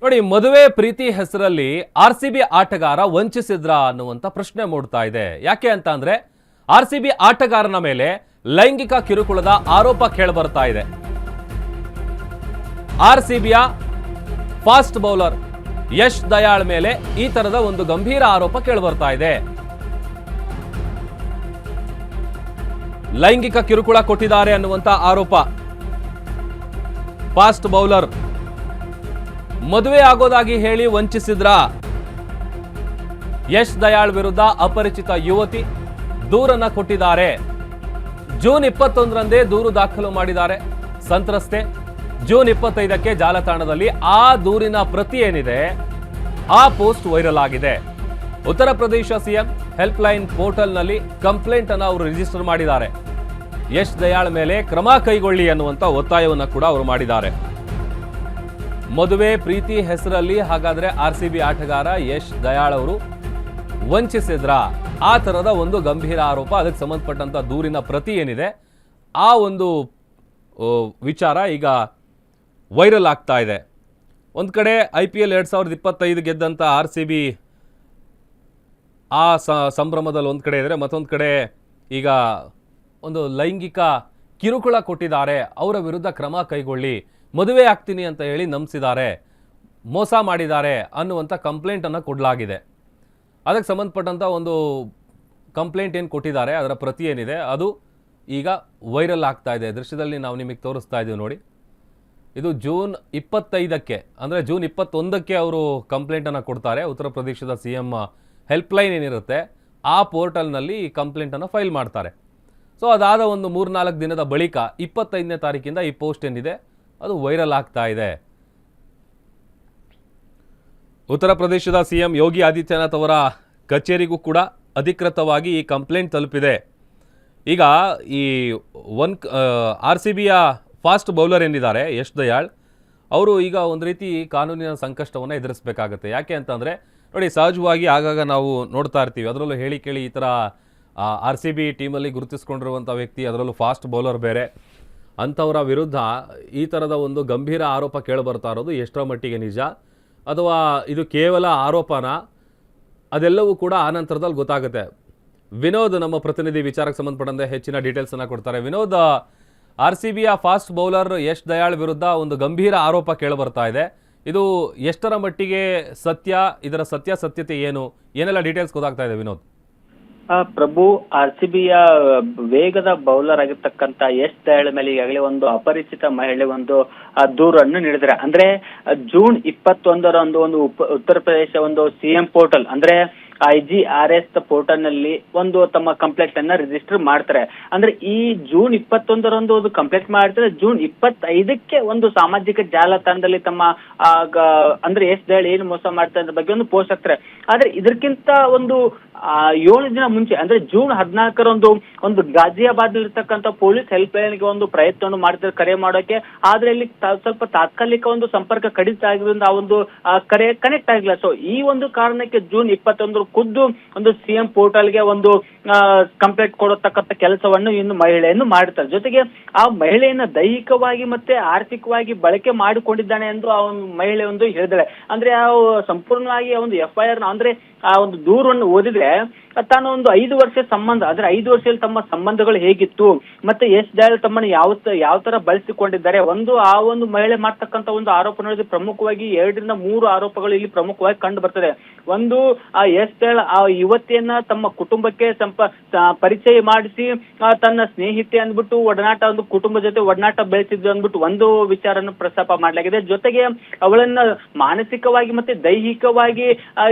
ನೋಡಿ, ಮದುವೆ ಪ್ರೀತಿ ಹೆಸರಲ್ಲಿ RCB ಆಟಗಾರ ವಂಚಿಸಿದ್ರ ಅನ್ನುವಂತ ಪ್ರಶ್ನೆ ಮೂಡ್ತಾ ಇದೆ. ಯಾಕೆ ಅಂತ ಅಂದ್ರೆ RCB ಆಟಗಾರನ ಮೇಲೆ ಲೈಂಗಿಕ ಕಿರುಕುಳದ ಆರೋಪ ಕೇಳಿಬರ್ತಾ ಇದೆ. RCBಯ ಫಾಸ್ಟ್ ಬೌಲರ್ ಯಶ್ ದಯಾಳ್ ಮೇಲೆ ಈ ತರದ ಒಂದು ಗಂಭೀರ ಆರೋಪ ಕೇಳಿಬರ್ತಾ ಇದೆ. ಲೈಂಗಿಕ ಕಿರುಕುಳ ಕೊಟ್ಟಿದ್ದಾರೆ ಅನ್ನುವಂತ ಆರೋಪ. ಫಾಸ್ಟ್ ಬೌಲರ್ ಮದುವೆ ಆಗೋದಾಗಿ ಹೇಳಿ ವಂಚಿಸಿದ್ರ. ಯಶ್ ದಯಾಳ್ ವಿರುದ್ಧ ಅಪರಿಚಿತ ಯುವತಿ ದೂರನ್ನ ಕೊಟ್ಟಿದ್ದಾರೆ. ಜೂನ್ 21ರಂದೇ ದೂರು ದಾಖಲು ಮಾಡಿದ್ದಾರೆ ಸಂತ್ರಸ್ತೆ. ಜೂನ್ 25ಕ್ಕೆ ಜಾಲತಾಣದಲ್ಲಿ ಆ ದೂರಿನ ಪ್ರತಿ ಏನಿದೆ ಆ ಪೋಸ್ಟ್ ವೈರಲ್ ಆಗಿದೆ. Uttar Pradesh CM help line ಪೋರ್ಟಲ್ನಲ್ಲಿ ಕಂಪ್ಲೇಂಟ್ ಅನ್ನು ಅವರು ರಿಜಿಸ್ಟರ್ ಮಾಡಿದ್ದಾರೆ. ಯಶ್ ದಯಾಳ್ ಮೇಲೆ ಕ್ರಮ ಕೈಗೊಳ್ಳಿ ಅನ್ನುವಂತ ಒತ್ತಾಯವನ್ನ ಕೂಡ ಅವರು ಮಾಡಿದ್ದಾರೆ. ಮದುವೆ ಪ್ರೀತಿ ಹೆಸರಲ್ಲಿ ಹಾಗಾದ್ರೆ RCB ಆಟಗಾರ ಯಶ್ ದಯಾಳ್ ಅವರು ವಂಚಿಸಿದ್ರ? ಆ ತರದ ಒಂದು ಗಂಭೀರ ಆರೋಪ, ಅದಕ್ಕೆ ಸಂಬಂಧಪಟ್ಟಂತ ದೂರಿನ ಪ್ರತಿ ಏನಿದೆ ಆ ಒಂದು ವಿಚಾರ ಈಗ ವೈರಲ್ ಆಗ್ತಾ ಇದೆ. ಒಂದ್ ಕಡೆ IPL 2025 ಗೆದ್ದಂತ RCB ಆ ಸಂಭ್ರಮದಲ್ಲಿ ಒಂದ್ ಕಡೆ ಇದ್ರೆ, ಮತ್ತೊಂದು ಕಡೆ ಈಗ ಒಂದು ಲೈಂಗಿಕ ಕಿರುಕುಳ ಕೊಟ್ಟಿದ್ದಾರೆ, ಅವರ ವಿರುದ್ಧ ಕ್ರಮ ಕೈಗೊಳ್ಳಿ, ಮದುವೆ ಆಗ್ತೀನಿ ಅಂತ ಹೇಳಿ ನಂಬಿಸಿದ್ದಾರೆ, ಮೋಸ ಮಾಡಿದ್ದಾರೆ ಅನ್ನುವಂಥ ಕಂಪ್ಲೇಂಟ್ ಅನ್ನು ಕೊಡಲಾಗಿದೆ. ಅದಕ್ಕೆ ಸಂಬಂಧಪಟ್ಟಂಥ ಒಂದು ಕಂಪ್ಲೇಂಟ್ ಏನು ಕೊಟ್ಟಿದ್ದಾರೆ ಅದರ ಪ್ರತಿ ಏನಿದೆ ಅದು ಈಗ ವೈರಲ್ ಆಗ್ತಾ ಇದೆ. ದೃಶ್ಯದಲ್ಲಿ ನಾವು ನಿಮಗೆ ತೋರಿಸ್ತಾ ಇದ್ದೀವಿ ನೋಡಿ. ಇದು ಜೂನ್ 25ಕ್ಕೆ ಅಂದರೆ ಜೂನ್ 21ಕ್ಕೆ ಅವರು ಕಂಪ್ಲೇಂಟನ್ನು ಕೊಡ್ತಾರೆ. ಉತ್ತರ ಪ್ರದೇಶದ CM ಹೆಲ್ಪ್ಲೈನ್ ಏನಿರುತ್ತೆ ಆ ಪೋರ್ಟಲ್ನಲ್ಲಿ ಈ ಕಂಪ್ಲೇಂಟನ್ನು ಫೈಲ್ ಮಾಡ್ತಾರೆ. ಸೊ ಅದಾದ ಒಂದು 3-4 ದಿನದ ಬಳಿಕ 25ನೇ ತಾರೀಕಿಂದ ಈ ಪೋಸ್ಟ್ ಏನಿದೆ ಅದು ವೈರಲ್ ಆಗ್ತಾ ಇದೆ. ಉತ್ತರ ಪ್ರದೇಶದ CM ಯೋಗಿ ಆದಿತ್ಯನಾಥ್ ಅವರ ಕಚೇರಿಗೂ ಕೂಡ ಅಧಿಕೃತವಾಗಿ ಈ ಕಂಪ್ಲೇಂಟ್ ತಲುಪಿದೆ. ಈಗ ಈ RCBಯ ಫಾಸ್ಟ್ ಬೌಲರ್ ಏನಿದ್ದಾರೆ ಯಶ್ ದಯಾಳ್ ಅವರು ಈಗ ಒಂದು ರೀತಿ ಕಾನೂನಿನ ಸಂಕಷ್ಟವನ್ನು ಎದುರಿಸಬೇಕಾಗತ್ತೆ. ಯಾಕೆ ಅಂತಂದರೆ ನೋಡಿ, ಸಹಜವಾಗಿ ಆಗಾಗ ನಾವು ನೋಡ್ತಾ ಇರ್ತೀವಿ, ಅದರಲ್ಲೂ ಹೇಳಿ ಕೇಳಿ ಈ ಥರ RCB ಟೀಮಲ್ಲಿ ಗುರುತಿಸ್ಕೊಂಡಿರುವಂಥ ವ್ಯಕ್ತಿ, ಅದರಲ್ಲೂ ಫಾಸ್ಟ್ ಬೌಲರ್ ಬೇರೆ, ಅಂಥವರ ವಿರುದ್ಧ ಈ ಥರದ ಒಂದು ಗಂಭೀರ ಆರೋಪ ಕೇಳಿಬರ್ತಾ ಇರೋದು ಎಷ್ಟರ ಮಟ್ಟಿಗೆ ನಿಜ ಅಥವಾ ಇದು ಕೇವಲ ಆರೋಪನ, ಅದೆಲ್ಲವೂ ಕೂಡ ಆನಂತರದಲ್ಲಿ ಗೊತ್ತಾಗುತ್ತೆ. ವಿನೋದ್ ನಮ್ಮ ಪ್ರತಿನಿಧಿ ವಿಚಾರಕ್ಕೆ ಸಂಬಂಧಪಟ್ಟಂತೆ ಹೆಚ್ಚಿನ ಡೀಟೇಲ್ಸನ್ನು ಕೊಡ್ತಾರೆ. ವಿನೋದ್, RCBಯ ಫಾಸ್ಟ್ ಬೌಲರ್ ಯಶ್ ದಯಾಳ್ ವಿರುದ್ಧ ಒಂದು ಗಂಭೀರ ಆರೋಪ ಕೇಳಿಬರ್ತಾ ಇದೆ. ಇದು ಎಷ್ಟರ ಮಟ್ಟಿಗೆ ಸತ್ಯ, ಇದರ ಸತ್ಯಾಸತ್ಯತೆ ಏನು, ಏನೆಲ್ಲ ಡೀಟೇಲ್ಸ್ ಗೊತ್ತಾಗ್ತಾ ಇದೆ ವಿನೋದ್? ಪ್ರಭು, RCBಯ ವೇಗದ ಬೌಲರ್ ಆಗಿರ್ತಕ್ಕಂತ ಯಶ್ ದಯಾಳ್ ಮೇಲೆ ಈಗಾಗಲೇ ಒಂದು ಅಪರಿಚಿತ ಮಹಿಳೆ ಒಂದು ದೂರನ್ನು ನೀಡಿದ್ದಾರೆ. ಅಂದ್ರೆ ಜೂನ್ 21ರಂದು ಒಂದು ಉತ್ತರ ಪ್ರದೇಶ ಒಂದು CM ಪೋರ್ಟಲ್ ಅಂದ್ರೆ IGRS ಪೋರ್ಟಲ್ ನಲ್ಲಿ ಒಂದು ತಮ್ಮ ಕಂಪ್ಲೇಂಟ್ ಅನ್ನ ರಿಜಿಸ್ಟರ್ ಮಾಡ್ತಾರೆ. ಅಂದ್ರೆ ಈ ಜೂನ್ 21ರಂದು ಒಂದು ಕಂಪ್ಲೇಂಟ್ ಮಾಡ್ತಾರೆ. ಜೂನ್ 25ಕ್ಕೆ ಒಂದು ಸಾಮಾಜಿಕ ಜಾಲತಾಣದಲ್ಲಿ ತಮ್ಮ ಅಂದ್ರೆ ಯಶ್ ದಯಾಳ್ ಏನು ಮೋಸ ಮಾಡ್ತಾರೆ ಅದ್ರ ಬಗ್ಗೆ ಒಂದು ಪೋಸ್ಟ್ ಹಾಕ್ತಾರೆ. ಆದ್ರೆ ಇದಕ್ಕಿಂತ ಒಂದು 7 ದಿನ ಮುಂಚೆ ಅಂದ್ರೆ ಜೂನ್ 14ರಂದು ಒಂದು ಗಾಜಿಯಾಬಾದ್ ಇರ್ತಕ್ಕಂಥ ಪೊಲೀಸ್ ಹೆಲ್ಪ್ ಲೈನ್ಗೆ ಒಂದು ಪ್ರಯತ್ನವನ್ನು ಮಾಡ್ತಾರೆ ಕರೆ ಮಾಡೋಕೆ. ಆದ್ರೆ ಇಲ್ಲಿ ಸ್ವಲ್ಪ ತಾತ್ಕಾಲಿಕ ಒಂದು ಸಂಪರ್ಕ ಕಡಿತ ಆಗಿರೋದ್ರಿಂದ ಆ ಒಂದು ಕರೆ ಕನೆಕ್ಟ್ ಆಗಿಲ್ಲ. ಸೊ ಈ ಒಂದು ಕಾರಣಕ್ಕೆ ಜೂನ್ 21 ಖುದ್ದು ಒಂದು CM ಪೋರ್ಟಲ್ಗೆ ಒಂದು ಕಂಪ್ಲೇಂಟ್ ಕೊಡತಕ್ಕಂಥ ಕೆಲಸವನ್ನು ಇನ್ನು ಮಹಿಳೆಯನ್ನು ಮಾಡ್ತಾರೆ. ಜೊತೆಗೆ ಆ ಮಹಿಳೆಯನ್ನ ದೈಹಿಕವಾಗಿ ಮತ್ತೆ ಆರ್ಥಿಕವಾಗಿ ಬಳಕೆ ಮಾಡಿಕೊಂಡಿದ್ದಾನೆ ಎಂದು ಆ ಒಂದು ಮಹಿಳೆ ಒಂದು ಹೇಳಿದಾಳೆ. ಅಂದ್ರೆ ಆ ಸಂಪೂರ್ಣವಾಗಿ ಒಂದು FIR ಅಂದ್ರೆ ಆ ಒಂದು ದೂರನ್ನು ಓದಿದ್ರೆ ತಾನು ಒಂದು 5 ವರ್ಷ ಸಂಬಂಧ ಅಂದ್ರೆ 5 ವರ್ಷದಲ್ಲಿ ತಮ್ಮ ಸಂಬಂಧಗಳು ಹೇಗಿತ್ತು ಮತ್ತೆ ಯಶ್ ದಯಾಳ್ ತಮ್ಮನ್ನು ಯಾವ ತರ ಬಳಸಿಕೊಂಡಿದ್ದಾರೆ, ಆ ಒಂದು ಮಹಿಳೆ ಮಾಡ್ತಕ್ಕಂಥ ಒಂದು ಆರೋಪ ನೋಡಿದ್ರೆ ಪ್ರಮುಖವಾಗಿ 2 ರಿಂದ 3 ಆರೋಪಗಳು ಇಲ್ಲಿ ಪ್ರಮುಖವಾಗಿ ಕಂಡು ಬರ್ತದೆ. ಒಂದು, ಆ ಯಶ್ ದಯಾಳ್ ಆ ಯುವತಿಯನ್ನ ತಮ್ಮ ಕುಟುಂಬಕ್ಕೆ ಪರಿಚಯ ಮಾಡಿಸಿ ತನ್ನ ಸ್ನೇಹಿತೆ ಅಂದ್ಬಿಟ್ಟು ಒಡನಾಟ, ಒಂದು ಕುಟುಂಬ ಜೊತೆ ಒಡನಾಟ ಬೆಳೆಸಿದ್ದು ಅಂದ್ಬಿಟ್ಟು ಒಂದು ವಿಚಾರನ ಪ್ರಸ್ತಾಪ ಮಾಡಲಾಗಿದೆ. ಜೊತೆಗೆ ಅವಳನ್ನ ಮಾನಸಿಕವಾಗಿ ಮತ್ತೆ ದೈಹಿಕವಾಗಿ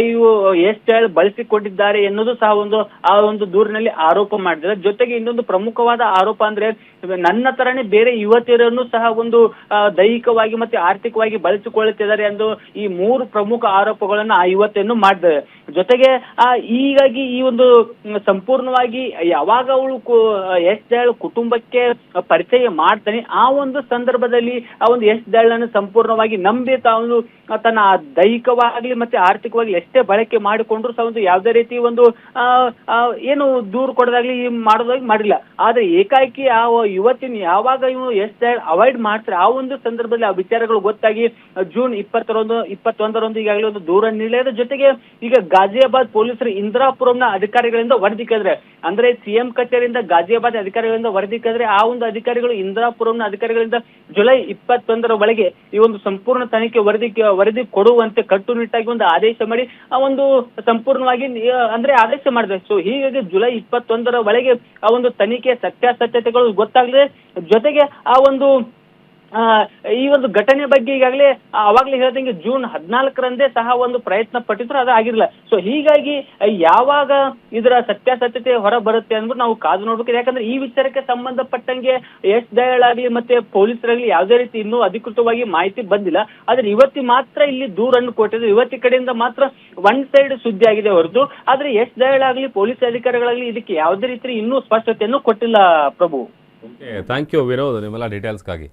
ಇವು ಯಶ್ ದಯಾಳ್ ಬಳಸಿಕೊಂಡಿದ್ದಾರೆ ಎನ್ನುವುದು ಸಹ ಆ ಒಂದು ದೂರಿನಲ್ಲಿ ಆರೋಪ ಮಾಡಿದ್ದಾರೆ. ಜೊತೆಗೆ ಇನ್ನೊಂದು ಪ್ರಮುಖವಾದ ಆರೋಪ ಅಂದ್ರೆ ನನ್ನ ತರನೇ ಬೇರೆ ಯುವತಿಯರನ್ನು ಸಹ ಒಂದು ದೈಹಿಕವಾಗಿ ಮತ್ತೆ ಆರ್ಥಿಕವಾಗಿ ಬಳಸಿಕೊಳ್ಳುತ್ತಿದ್ದಾರೆ ಎಂದು ಈ 3 ಪ್ರಮುಖ ಆರೋಪಗಳನ್ನು ಆ ಯುವತಿಯನ್ನು ಮಾಡಿದ್ದಾರೆ. ಜೊತೆಗೆ ಹೀಗಾಗಿ ಈ ಒಂದು ಸಂಪೂರ್ಣವಾಗಿ ಯಾವಾಗ ಅವಳು ಎಸ್ ದಯಾಳ್ ಕುಟುಂಬಕ್ಕೆ ಪರಿಚಯ ಮಾಡ್ತಾನೆ ಆ ಒಂದು ಸಂದರ್ಭದಲ್ಲಿ ಆ ಒಂದು ಎಸ್ ದಯಾಳನ್ನು ಸಂಪೂರ್ಣವಾಗಿ ನಂಬಿ ತಾನು ತನ್ನ ದೈಹಿಕವಾಗ್ಲಿ ಮತ್ತೆ ಆರ್ಥಿಕವಾಗಿ ಎಷ್ಟೇ ಬಳಕೆ ಮಾಡಿಕೊಂಡ್ರು ಸಹ ಒಂದು ಯಾವುದೇ ರೀತಿ ಒಂದು ಏನು ದೂರು ಕೊಡೋದಾಗ್ಲಿ ಮಾಡೋದಾಗ್ಲಿ ಮಾಡಿಲ್ಲ. ಆದ್ರೆ ಏಕಾಏಕಿ ಆ ಯುವತಿನ ಯಾವಾಗ ಇವನು ಎಸ್ ದಯಾಳ್ ಅವಾಯ್ಡ್ ಮಾಡ್ತಾರೆ ಆ ಒಂದು ಸಂದರ್ಭದಲ್ಲಿ ಆ ವಿಚಾರಗಳು ಗೊತ್ತಾಗಿ ಜೂನ್ 21 ಈಗಾಗಲೇ ಒಂದು ದೂರ ನೀಡಿದ. ಜೊತೆಗೆ ಈಗ ಗಾಜಿಯಾಬಾದ್ ಪೊಲೀಸರು ಇಂದಿರಾಪುರಂನ ಅಧಿಕಾರಿಗಳಿಂದ ವರದಿ ಕೇಳಿದ್ರೆ, ಅಂದ್ರೆ ಸಿಎಂ ಕಚೇರಿಯಿಂದ ಗಾಜಿಯಾಬಾದ್ ಅಧಿಕಾರಿಗಳಿಂದ ವರದಿ ಕೇಳಿದ್ರೆ ಆ ಒಂದು ಅಧಿಕಾರಿಗಳು ಇಂದಿರಾಪುರಂನ ಅಧಿಕಾರಿಗಳಿಂದ ಜುಲೈ 21 ಒಳಗೆ ಈ ಒಂದು ಸಂಪೂರ್ಣ ತನಿಖೆ ವರದಿ ಕೊಡುವಂತೆ ಕಟ್ಟುನಿಟ್ಟಾಗಿ ಒಂದು ಆದೇಶ ಮಾಡಿ ಆ ಒಂದು ಸಂಪೂರ್ಣವಾಗಿ ಅಂದ್ರೆ ಆದೇಶ ಮಾಡಿದೆ. ಸೊ ಹೀಗಾಗಿ ಜುಲೈ 21 ಒಳಗೆ ಆ ಒಂದು ತನಿಖೆ ಸತ್ಯಾಸತ್ಯತೆಗಳು ಗೊತ್ತಾಗಲಿದೆ. ಜೊತೆಗೆ ಆ ಒಂದು ಈ ಒಂದು ಘಟನೆ ಬಗ್ಗೆ ಈಗಾಗಲೇ ಅವಾಗಲೇ ಹೇಳ್ದಂಗೆ ಜೂನ್ 14ರಂದೇ ಸಹ ಒಂದು ಪ್ರಯತ್ನ ಪಟ್ಟಿದ್ರು, ಅದು ಆಗಿರಲಿಲ್ಲ. ಸೊ ಹೀಗಾಗಿ ಯಾವಾಗ ಇದರ ಸತ್ಯಾಸತ್ಯತೆ ಹೊರ ಬರುತ್ತೆ ಅಂದ್ಬಿಟ್ಟು ನಾವು ಕಾದು ನೋಡ್ಬೇಕು. ಯಾಕಂದ್ರೆ ಈ ವಿಚಾರಕ್ಕೆ ಸಂಬಂಧಪಟ್ಟಂಗೆ ಎಸ್ ದಯಾಳ್ ಆಗಲಿ ಮತ್ತೆ ಪೊಲೀಸರಾಗಲಿ ಯಾವುದೇ ರೀತಿ ಇನ್ನೂ ಅಧಿಕೃತವಾಗಿ ಮಾಹಿತಿ ಬಂದಿಲ್ಲ. ಆದ್ರೆ ಇವತ್ತಿ ಮಾತ್ರ ಇಲ್ಲಿ ದೂರನ್ನು ಕೊಟ್ಟಿದ್ರು, ಇವತ್ತಿ ಕಡೆಯಿಂದ ಮಾತ್ರ ಒನ್ ಸೈಡ್ ಸುದ್ದಿ ಆಗಿದೆ ಹೊರತು ಆದ್ರೆ ಎಸ್ ದಯಾಳ್ ಆಗಲಿ ಪೊಲೀಸ್ ಅಧಿಕಾರಿಗಳಾಗಲಿ ಇದಕ್ಕೆ ಯಾವುದೇ ರೀತಿ ಇನ್ನೂ ಸ್ಪಷ್ಟತೆಯನ್ನು ಕೊಟ್ಟಿಲ್ಲ. ಪ್ರಭು, ಥ್ಯಾಂಕ್ ಯು ವಿನೋದ್ ನಿಮ್ಮೆಲ್ಲ ಡೀಟೇಲ್ಸ್ಗಾಗಿ.